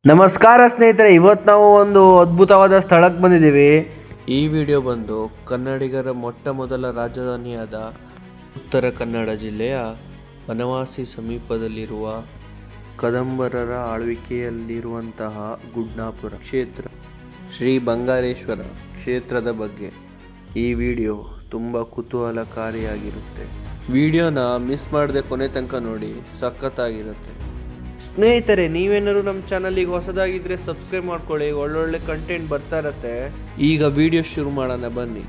ನಮಸ್ಕಾರ ಸ್ನೇಹಿತರೆ, ಇವತ್ತು ನಾವು ಒಂದು ಅದ್ಭುತವಾದ ಸ್ಥಳಕ್ಕೆ ಬಂದಿದ್ದೀವಿ. ಈ ವಿಡಿಯೋ ಬಂದು ಕನ್ನಡಿಗರ ಮೊಟ್ಟ ಮೊದಲ ರಾಜಧಾನಿಯಾದ ಉತ್ತರ ಕನ್ನಡ ಜಿಲ್ಲೆಯ ಬನವಾಸಿ ಸಮೀಪದಲ್ಲಿರುವ ಕದಂಬರರ ಆಳ್ವಿಕೆಯಲ್ಲಿರುವಂತಹ ಗುಡ್ನಾಪುರ ಕ್ಷೇತ್ರ ಶ್ರೀ ಬಂಗಾರೇಶ್ವರ ಕ್ಷೇತ್ರದ ಬಗ್ಗೆ ಈ ವಿಡಿಯೋ ತುಂಬ ಕುತೂಹಲಕಾರಿಯಾಗಿರುತ್ತೆ. ವಿಡಿಯೋನ ಮಿಸ್ ಮಾಡದೆ ಕೊನೆ ತನಕ ನೋಡಿ, ಸಖತ್ತಾಗಿರುತ್ತೆ. ಸ್ನೇಹಿತರೆ, ನೀವೇನಾದ್ರು ನಮ್ಮ ಚಾನಲ್ಗೆ ಹೊಸದಾಗಿದ್ರೆ ಸಬ್ಸ್ಕ್ರೈಬ್ ಮಾಡ್ಕೊಳ್ಳಿ, ಒಳ್ಳೊಳ್ಳೆ ಕಂಟೆಂಟ್ ಬರ್ತಾ ಇರತ್ತೆ. ಈಗ ವಿಡಿಯೋ ಶುರು ಮಾಡೋಣ ಬನ್ನಿ.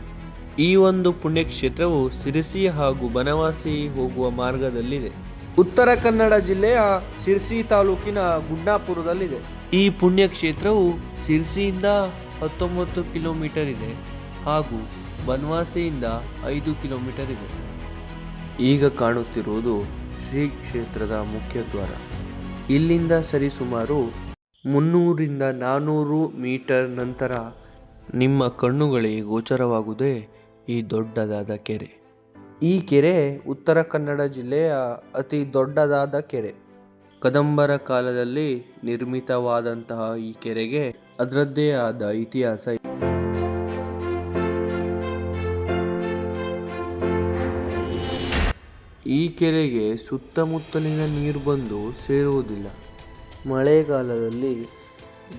ಈ ಒಂದು ಪುಣ್ಯಕ್ಷೇತ್ರವು ಸಿರಸಿ ಹಾಗೂ ಬನವಾಸಿ ಹೋಗುವ ಮಾರ್ಗದಲ್ಲಿದೆ. ಉತ್ತರ ಕನ್ನಡ ಜಿಲ್ಲೆಯ ಸಿರ್ಸಿ ತಾಲೂಕಿನ ಗುಡ್ನಾಪುರದಲ್ಲಿದೆ. ಈ ಪುಣ್ಯಕ್ಷೇತ್ರವು ಸಿರ್ಸಿಯಿಂದ 19 ಕಿಲೋಮೀಟರ್ ಇದೆ ಹಾಗೂ ಬನವಾಸಿಯಿಂದ 5 ಕಿಲೋಮೀಟರ್ ಇದೆ. ಈಗ ಕಾಣುತ್ತಿರುವುದು ಶ್ರೀ ಕ್ಷೇತ್ರದ ಮುಖ್ಯ ದ್ವಾರ. ಇಲ್ಲಿಂದ ಸರಿಸುಮಾರು 300ರಿಂದ 400 ಮೀಟರ್ ನಂತರ ನಿಮ್ಮ ಕಣ್ಣುಗಳಿಗೆ ಗೋಚರವಾಗುವುದೇ ಈ ದೊಡ್ಡದಾದ ಕೆರೆ. ಈ ಕೆರೆ ಉತ್ತರ ಕನ್ನಡ ಜಿಲ್ಲೆಯ ಅತಿ ದೊಡ್ಡದಾದ ಕೆರೆ. ಕದಂಬರ ಕಾಲದಲ್ಲಿ ನಿರ್ಮಿತವಾದಂತಹ ಈ ಕೆರೆಗೆ ಅದರದ್ದೇ ಆದ ಇತಿಹಾಸ ಇದೆ. ಈ ಕೆರೆಗೆ ಸುತ್ತಮುತ್ತಲಿನ ನೀರು ಬಂದು ಸೇರುವುದಿಲ್ಲ. ಮಳೆಗಾಲದಲ್ಲಿ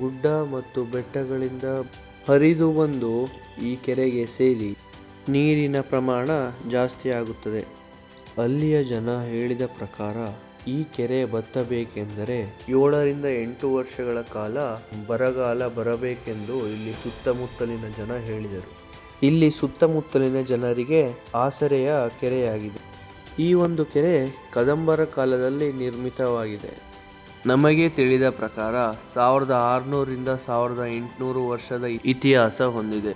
ಗುಡ್ಡ ಮತ್ತು ಬೆಟ್ಟಗಳಿಂದ ಹರಿದು ಬಂದು ಈ ಕೆರೆಗೆ ಸೇರಿ ನೀರಿನ ಪ್ರಮಾಣ ಜಾಸ್ತಿ ಆಗುತ್ತದೆ. ಅಲ್ಲಿಯ ಜನ ಹೇಳಿದ ಪ್ರಕಾರ ಈ ಕೆರೆ ಬತ್ತಬೇಕೆಂದರೆ 7ರಿಂದ 8 ವರ್ಷಗಳ ಕಾಲ ಬರಗಾಲ ಬರಬೇಕೆಂದು ಇಲ್ಲಿ ಸುತ್ತಮುತ್ತಲಿನ ಜನ ಹೇಳಿದರು. ಇಲ್ಲಿ ಸುತ್ತಮುತ್ತಲಿನ ಜನರಿಗೆ ಆಸರೆಯ ಕೆರೆಯಾಗಿದೆ. ಈ ಒಂದು ಕೆರೆ ಕದಂಬರ ಕಾಲದಲ್ಲಿ ನಿರ್ಮಿತವಾಗಿದೆ. ನಮಗೆ ತಿಳಿದ ಪ್ರಕಾರ 1600ರಿಂದ 1800 ವರ್ಷದ ಇತಿಹಾಸ ಹೊಂದಿದೆ.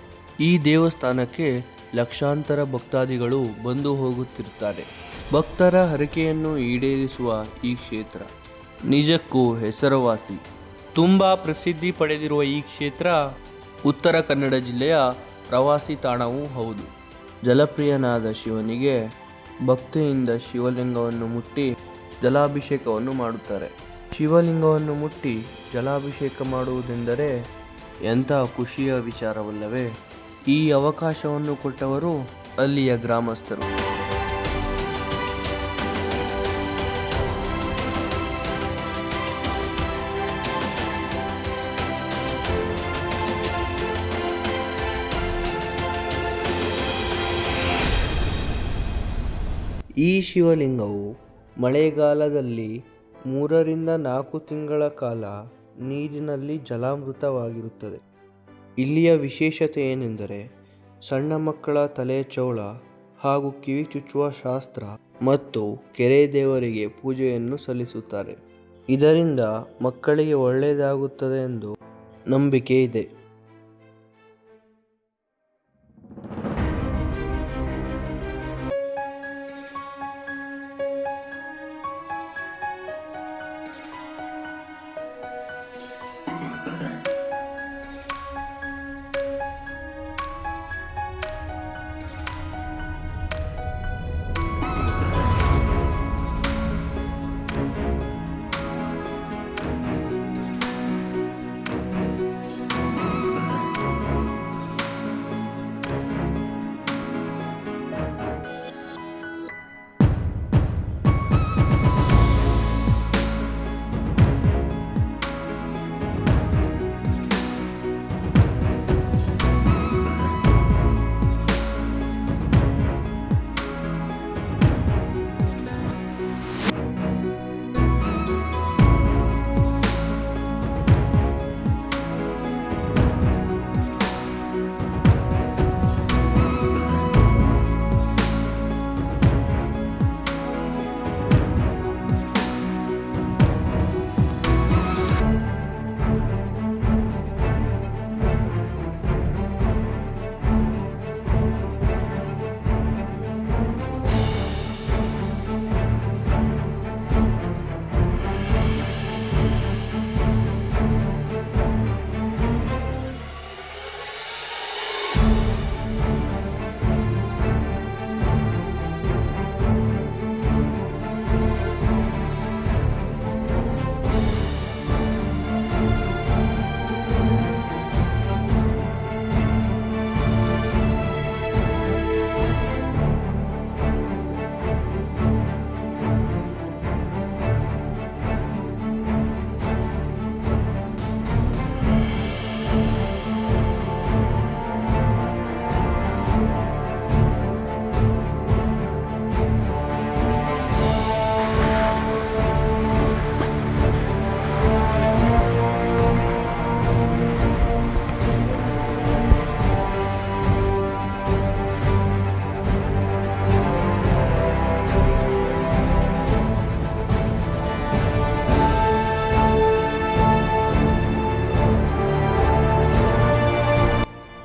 ಈ ದೇವಸ್ಥಾನಕ್ಕೆ ಲಕ್ಷಾಂತರ ಭಕ್ತಾದಿಗಳು ಬಂದು ಹೋಗುತ್ತಿರುತ್ತಾರೆ. ಭಕ್ತರ ಹರಕೆಯನ್ನು ಈಡೇರಿಸುವ ಈ ಕ್ಷೇತ್ರ ನಿಜಕ್ಕೂ ಹೆಸರುವಾಸಿ. ತುಂಬ ಪ್ರಸಿದ್ಧಿ ಪಡೆದಿರುವ ಈ ಕ್ಷೇತ್ರ ಉತ್ತರ ಕನ್ನಡ ಜಿಲ್ಲೆಯ ಪ್ರವಾಸಿ ತಾಣವೂ ಹೌದು. ಜಲಪ್ರಿಯನಾದ ಶಿವನಿಗೆ ಭಕ್ತಿಯಿಂದ ಶಿವಲಿಂಗವನ್ನು ಮುಟ್ಟಿ ಜಲಾಭಿಷೇಕವನ್ನು ಮಾಡುತ್ತಾರೆ. ಶಿವಲಿಂಗವನ್ನು ಮುಟ್ಟಿ ಜಲಾಭಿಷೇಕ ಮಾಡುವುದೆಂದರೆ ಎಂಥ ಖುಷಿಯ ವಿಚಾರವಲ್ಲವೇ? ಈ ಅವಕಾಶವನ್ನು ಕೊಟ್ಟವರು ಅಲ್ಲಿಯ ಗ್ರಾಮಸ್ಥರು. ಈ ಶಿವಲಿಂಗವು ಮಳೆಗಾಲದಲ್ಲಿ 3ರಿಂದ 4 ತಿಂಗಳ ಕಾಲ ನೀರಿನಲ್ಲಿ ಜಲಾಮೃತವಾಗಿರುತ್ತದೆ. ಇಲ್ಲಿಯ ವಿಶೇಷತೆ ಏನೆಂದರೆ ಸಣ್ಣ ಮಕ್ಕಳ ತಲೆ ಚೌಳ ಹಾಗೂ ಕಿವಿ ಚುಚ್ಚುವ ಶಾಸ್ತ್ರ ಮತ್ತು ಕೆರೆ ದೇವರಿಗೆ ಪೂಜೆಯನ್ನು ಸಲ್ಲಿಸುತ್ತಾರೆ. ಇದರಿಂದ ಮಕ್ಕಳಿಗೆ ಒಳ್ಳೆಯದಾಗುತ್ತದೆ ಎಂದು ನಂಬಿಕೆ ಇದೆ.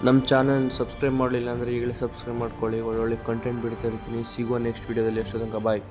ನಮ್ಮ ಚಾನಲ್ ಸಬ್ಸ್ಕ್ರೈಬ್ ಮಾಡಲಿಲ್ಲ ಅಂದರೆ ಈಗಲೇ ಸಬ್ಸ್ಕ್ರೈಬ್ ಮಾಡ್ಕೊಳ್ಳಿ. ಒಳ್ಳೊಳ್ಳೆ ಕಂಟೆಂಟ್ ಬಿಡ್ತಾ ಇರ್ತೀನಿ. ಸಿಗುವ ನೆಕ್ಸ್ಟ್ ವೀಡಿಯೋದಲ್ಲಿ. ಅಷ್ಟೊಂದು ಬಾಯ್.